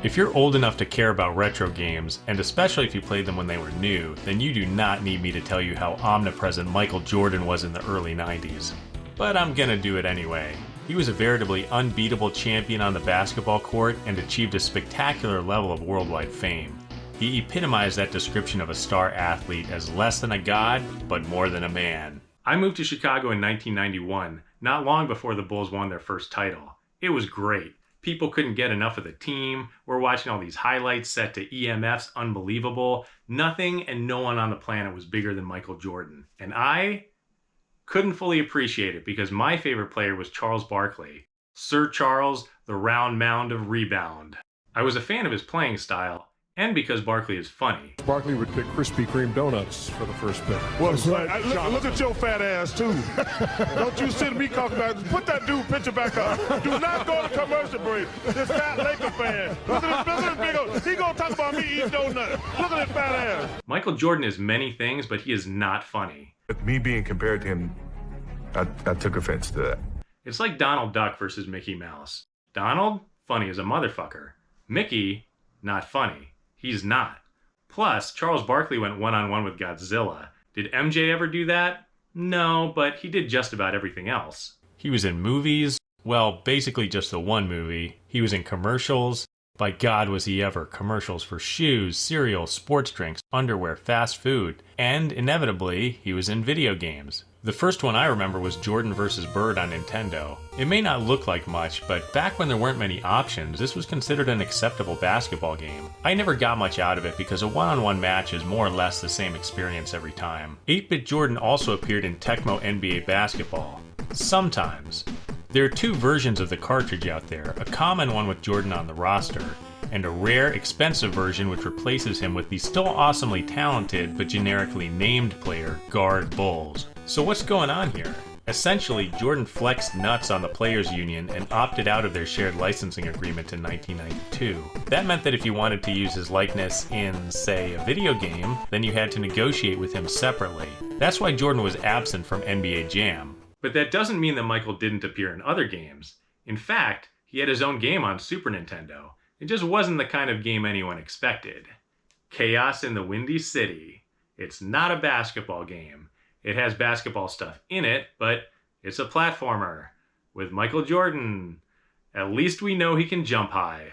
If you're old enough to care about retro games, and especially if you played them when they were new, then you do not need me to tell you how omnipresent Michael Jordan was in the early 90s. But I'm gonna do it anyway. He was a veritably unbeatable champion on the basketball court and achieved a spectacular level of worldwide fame. He epitomized that description of a star athlete as less than a god, but more than a man. I moved to Chicago in 1991, not long before the Bulls won their first title. It was great. People couldn't get enough of the team. We're watching all these highlights set to EMF's Unbelievable. Nothing and no one on the planet was bigger than Michael Jordan. And I couldn't fully appreciate it because my favorite player was Charles Barkley. Sir Charles, the round mound of rebound. I was a fan of his playing style, and because Barkley is funny. Barkley would pick Krispy Kreme donuts for the first pick. Well, look at your fat ass, too. Don't you sit me talking about, put that dude picture back up. Do not go to commercial break. This fat Laker fan. Look at this big old, he gonna talk about me eating donuts. Look at his fat ass. Michael Jordan is many things, but he is not funny. With me being compared to him, I took offense to that. It's like Donald Duck versus Mickey Mouse. Donald, funny as a motherfucker. Mickey, not funny. He's not. Plus, Charles Barkley went one-on-one with Godzilla. Did MJ ever do that? No, but he did just about everything else. He was in movies. Well, basically just the one movie. He was in commercials. By God, was he ever. Commercials for shoes, cereal, sports drinks, underwear, fast food. And, inevitably, he was in video games. The first one I remember was Jordan vs. Bird on Nintendo. It may not look like much, but back when there weren't many options, this was considered an acceptable basketball game. I never got much out of it because a one-on-one match is more or less the same experience every time. 8-Bit Jordan also appeared in Tecmo NBA Basketball. Sometimes. There are two versions of the cartridge out there, a common one with Jordan on the roster, and a rare, expensive version which replaces him with the still awesomely talented but generically named player, Guard Bulls. So what's going on here? Essentially, Jordan flexed nuts on the Players Union and opted out of their shared licensing agreement in 1992. That meant that if you wanted to use his likeness in, say, a video game, then you had to negotiate with him separately. That's why Jordan was absent from NBA Jam. But that doesn't mean that Michael didn't appear in other games. In fact, he had his own game on Super Nintendo. It just wasn't the kind of game anyone expected. Chaos in the Windy City. It's not a basketball game. It has basketball stuff in it, but it's a platformer. With Michael Jordan. At least we know he can jump high.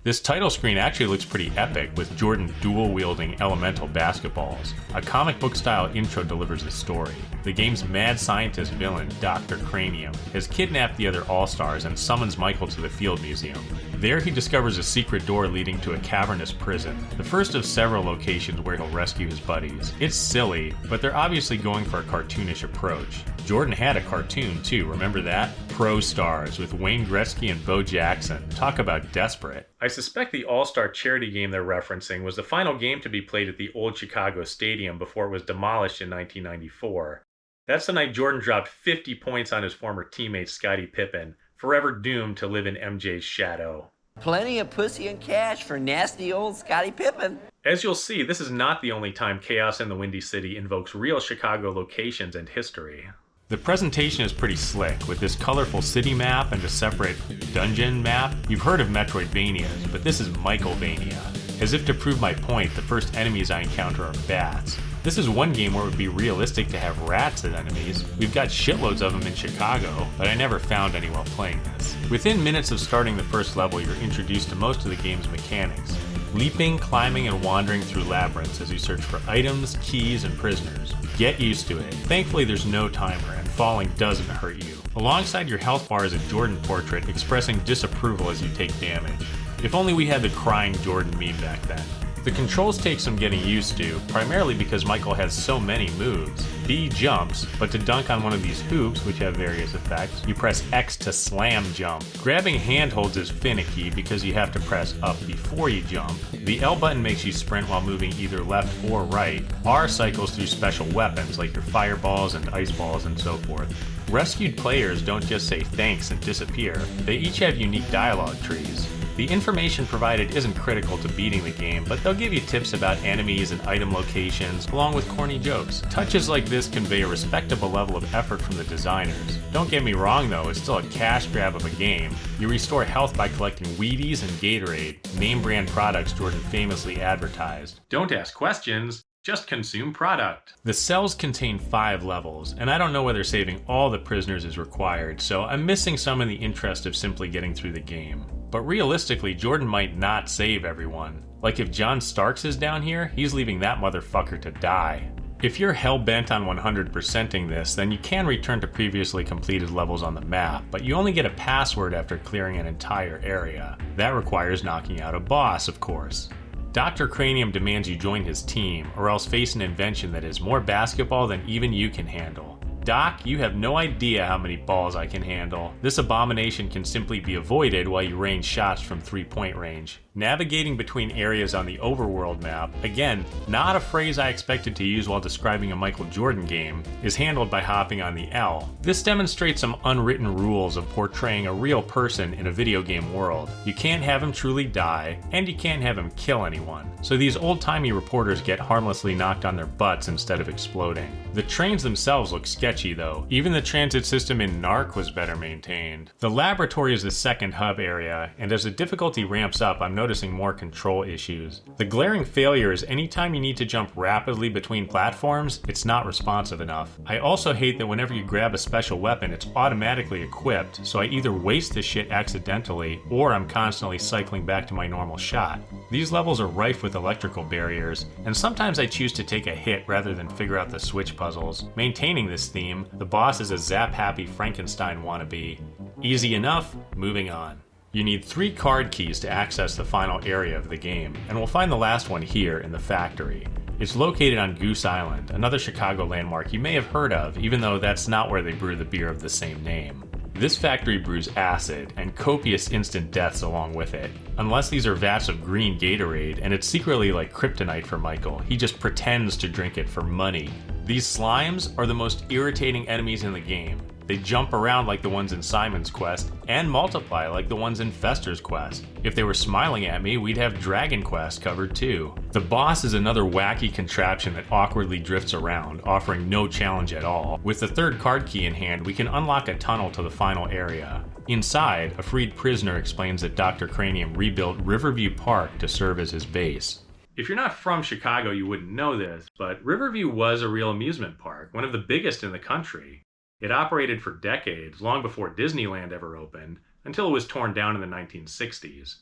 This title screen actually looks pretty epic, with Jordan dual-wielding elemental basketballs. A comic book-style intro delivers the story. The game's mad scientist villain, Dr. Cranium, has kidnapped the other All-Stars and summons Michael to the Field Museum. There he discovers a secret door leading to a cavernous prison, the first of several locations where he'll rescue his buddies. It's silly, but they're obviously going for a cartoonish approach. Jordan had a cartoon too, remember that? Pro Stars, with Wayne Gretzky and Bo Jackson. Talk about desperate. I suspect the All-Star charity game they're referencing was the final game to be played at the old Chicago Stadium before it was demolished in 1994. That's the night Jordan dropped 50 points on his former teammate Scottie Pippen, forever doomed to live in MJ's shadow. Plenty of pussy and cash for nasty old Scottie Pippen. As you'll see, this is not the only time Chaos in the Windy City invokes real Chicago locations and history. The presentation is pretty slick, with this colorful city map and a separate dungeon map. You've heard of Metroidvanias, but this is Michaelvania. As if to prove my point, the first enemies I encounter are bats. This is one game where it would be realistic to have rats as enemies. We've got shitloads of them in Chicago, but I never found any while playing this. Within minutes of starting the first level, you're introduced to most of the game's mechanics. Leaping, climbing, and wandering through labyrinths as you search for items, keys, and prisoners. Get used to it. Thankfully, there's no timer, and falling doesn't hurt you. Alongside your health bar is a Jordan portrait expressing disapproval as you take damage. If only we had the crying Jordan meme back then. The controls take some getting used to, primarily because Michael has so many moves. B jumps, but to dunk on one of these hoops, which have various effects, you press X to slam jump. Grabbing handholds is finicky because you have to press up before you jump. The L button makes you sprint while moving either left or right. R cycles through special weapons like your fireballs and ice balls and so forth. Rescued players don't just say thanks and disappear, they each have unique dialogue trees. The information provided isn't critical to beating the game, but they'll give you tips about enemies and item locations, along with corny jokes. Touches like this convey a respectable level of effort from the designers. Don't get me wrong though, it's still a cash grab of a game. You restore health by collecting Wheaties and Gatorade, name brand products Jordan famously advertised. Don't ask questions, just consume product. The cells contain 5 levels, and I don't know whether saving all the prisoners is required, so I'm missing some in the interest of simply getting through the game. But realistically, Jordan might not save everyone. Like if John Starks is down here, he's leaving that motherfucker to die. If you're hell-bent on 100%ing this, then you can return to previously completed levels on the map, but you only get a password after clearing an entire area. That requires knocking out a boss, of course. Dr. Cranium demands you join his team, or else face an invention that is more basketball than even you can handle. Doc, you have no idea how many balls I can handle. This abomination can simply be avoided while you range shots from 3-point range. Navigating between areas on the overworld map, again, not a phrase I expected to use while describing a Michael Jordan game, is handled by hopping on the L. This demonstrates some unwritten rules of portraying a real person in a video game world. You can't have him truly die, and you can't have him kill anyone. So these old-timey reporters get harmlessly knocked on their butts instead of exploding. The trains themselves look sketchy though. Even the transit system in Narc was better maintained. The laboratory is the second hub area, and as the difficulty ramps up, I'm noticing more control issues. The glaring failure is anytime you need to jump rapidly between platforms, it's not responsive enough. I also hate that whenever you grab a special weapon, it's automatically equipped, so I either waste the shit accidentally, or I'm constantly cycling back to my normal shot. These levels are rife with electrical barriers, and sometimes I choose to take a hit rather than figure out the switch puzzles. Maintaining this theme, the boss is a zap-happy Frankenstein wannabe. Easy enough, moving on. You need 3 card keys to access the final area of the game, and we'll find the last one here in the factory. It's located on Goose Island, another Chicago landmark you may have heard of, even though that's not where they brew the beer of the same name. This factory brews acid, and copious instant deaths along with it. Unless these are vats of green Gatorade, and it's secretly like kryptonite for Michael, he just pretends to drink it for money. These slimes are the most irritating enemies in the game. They jump around like the ones in Simon's Quest, and multiply like the ones in Fester's Quest. If they were smiling at me, we'd have Dragon Quest covered too. The boss is another wacky contraption that awkwardly drifts around, offering no challenge at all. With the 3rd card key in hand, we can unlock a tunnel to the final area. Inside, a freed prisoner explains that Dr. Cranium rebuilt Riverview Park to serve as his base. If you're not from Chicago, you wouldn't know this, but Riverview was a real amusement park, one of the biggest in the country. It operated for decades, long before Disneyland ever opened, until it was torn down in the 1960s.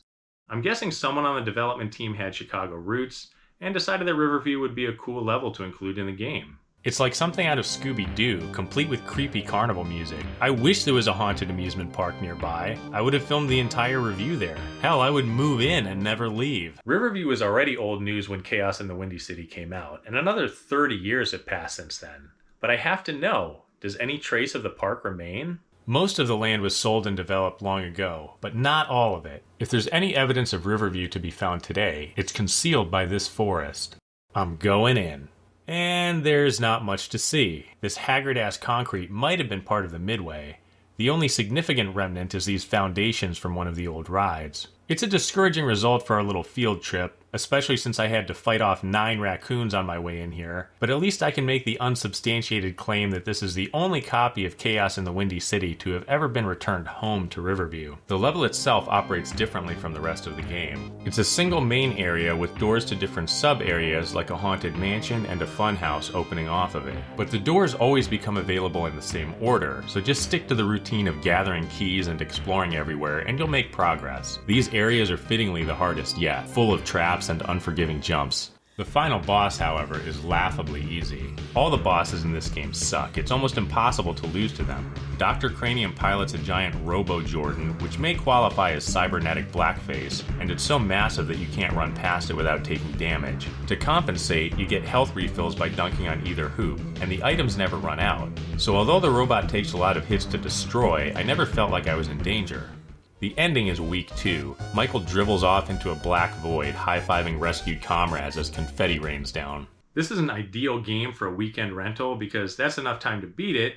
I'm guessing someone on the development team had Chicago roots, and decided that Riverview would be a cool level to include in the game. It's like something out of Scooby-Doo, complete with creepy carnival music. I wish there was a haunted amusement park nearby. I would have filmed the entire review there. Hell, I would move in and never leave. Riverview was already old news when Chaos in the Windy City came out, and another 30 years have passed since then. But I have to know, does any trace of the park remain? Most of the land was sold and developed long ago, but not all of it. If there's any evidence of Riverview to be found today, it's concealed by this forest. I'm going in. And there's not much to see. This haggard-ass concrete might have been part of the Midway. The only significant remnant is these foundations from one of the old rides. It's a discouraging result for our little field trip, especially since I had to fight off 9 raccoons on my way in here, but at least I can make the unsubstantiated claim that this is the only copy of Chaos in the Windy City to have ever been returned home to Riverview. The level itself operates differently from the rest of the game. It's a single main area with doors to different sub-areas like a haunted mansion and a funhouse opening off of it. But the doors always become available in the same order, so just stick to the routine of gathering keys and exploring everywhere and you'll make progress. These areas are fittingly the hardest yet, full of traps and unforgiving jumps. The final boss, however, is laughably easy. All the bosses in this game suck. It's almost impossible to lose to them. Dr. Cranium pilots a giant Robo-Jordan, which may qualify as cybernetic blackface, and it's so massive that you can't run past it without taking damage. To compensate, you get health refills by dunking on either hoop, and the items never run out. So although the robot takes a lot of hits to destroy, I never felt like I was in danger. The ending is weak too. Michael dribbles off into a black void, high-fiving rescued comrades as confetti rains down. This is an ideal game for a weekend rental because that's enough time to beat it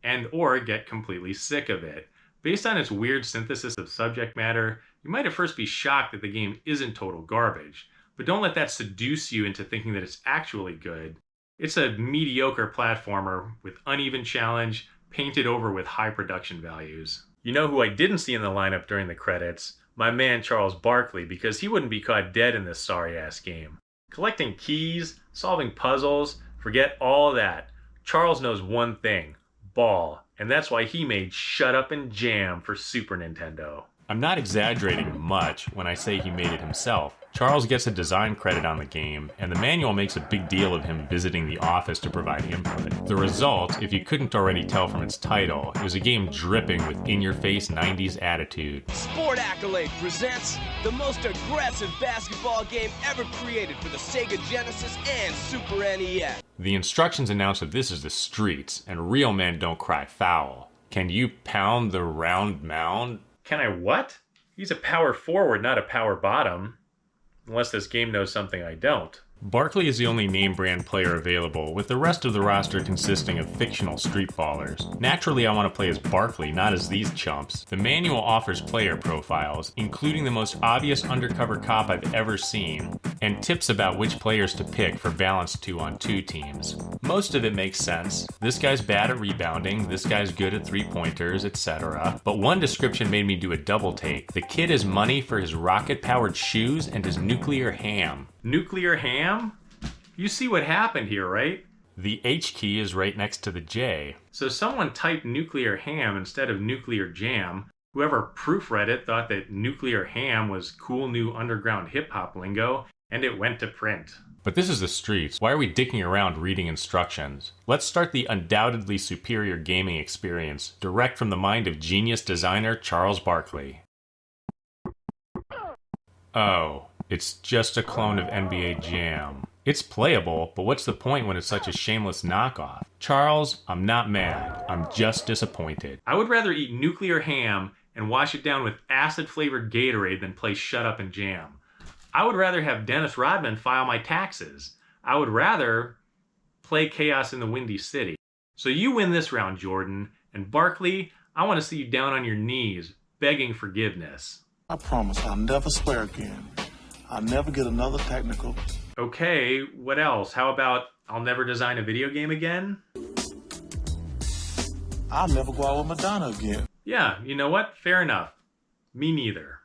and or get completely sick of it. Based on its weird synthesis of subject matter, you might at first be shocked that the game isn't total garbage, but don't let that seduce you into thinking that it's actually good. It's a mediocre platformer with uneven challenge, painted over with high production values. You know who I didn't see in the lineup during the credits? My man Charles Barkley, because he wouldn't be caught dead in this sorry-ass game. Collecting keys, solving puzzles, forget all that. Charles knows one thing: ball, and that's why he made Shut Up and Jam for Super Nintendo. I'm not exaggerating much when I say he made it himself. Charles gets a design credit on the game, and the manual makes a big deal of him visiting the office to provide input. The result, if you couldn't already tell from its title, it was a game dripping with in-your-face 90s attitude. Sport Accolade presents the most aggressive basketball game ever created for the Sega Genesis and Super NES. The instructions announce that this is the streets, and real men don't cry foul. Can you pound the round mound? Can I what? He's a power forward, not a power bottom. Unless this game knows something I don't. Barkley is the only name brand player available, with the rest of the roster consisting of fictional street ballers. Naturally, I want to play as Barkley, not as these chumps. The manual offers player profiles, including the most obvious undercover cop I've ever seen, and tips about which players to pick for balanced 2-on-2 teams. Most of it makes sense. This guy's bad at rebounding, this guy's good at three-pointers, etc. But one description made me do a double take. The kid has money for his rocket-powered shoes and his nuclear ham. Nuclear ham? You see what happened here, right? The H key is right next to the J. So someone typed nuclear ham instead of nuclear jam. Whoever proofread it thought that nuclear ham was cool new underground hip-hop lingo, and it went to print. But this is the streets. Why are we dicking around reading instructions? Let's start the undoubtedly superior gaming experience, direct from the mind of genius designer Charles Barkley. Oh. It's just a clone of NBA Jam. It's playable, but what's the point when it's such a shameless knockoff? Charles, I'm not mad. I'm just disappointed. I would rather eat nuclear ham and wash it down with acid-flavored Gatorade than play Shut Up and Jam. I would rather have Dennis Rodman file my taxes. I would rather play Chaos in the Windy City. So you win this round, Jordan. And Barkley, I want to see you down on your knees, begging forgiveness. I promise I'll never swear again. I'll never get another technical. Okay, what else? How about I'll never design a video game again? I'll never go out with Madonna again. Yeah, you know what? Fair enough. Me neither.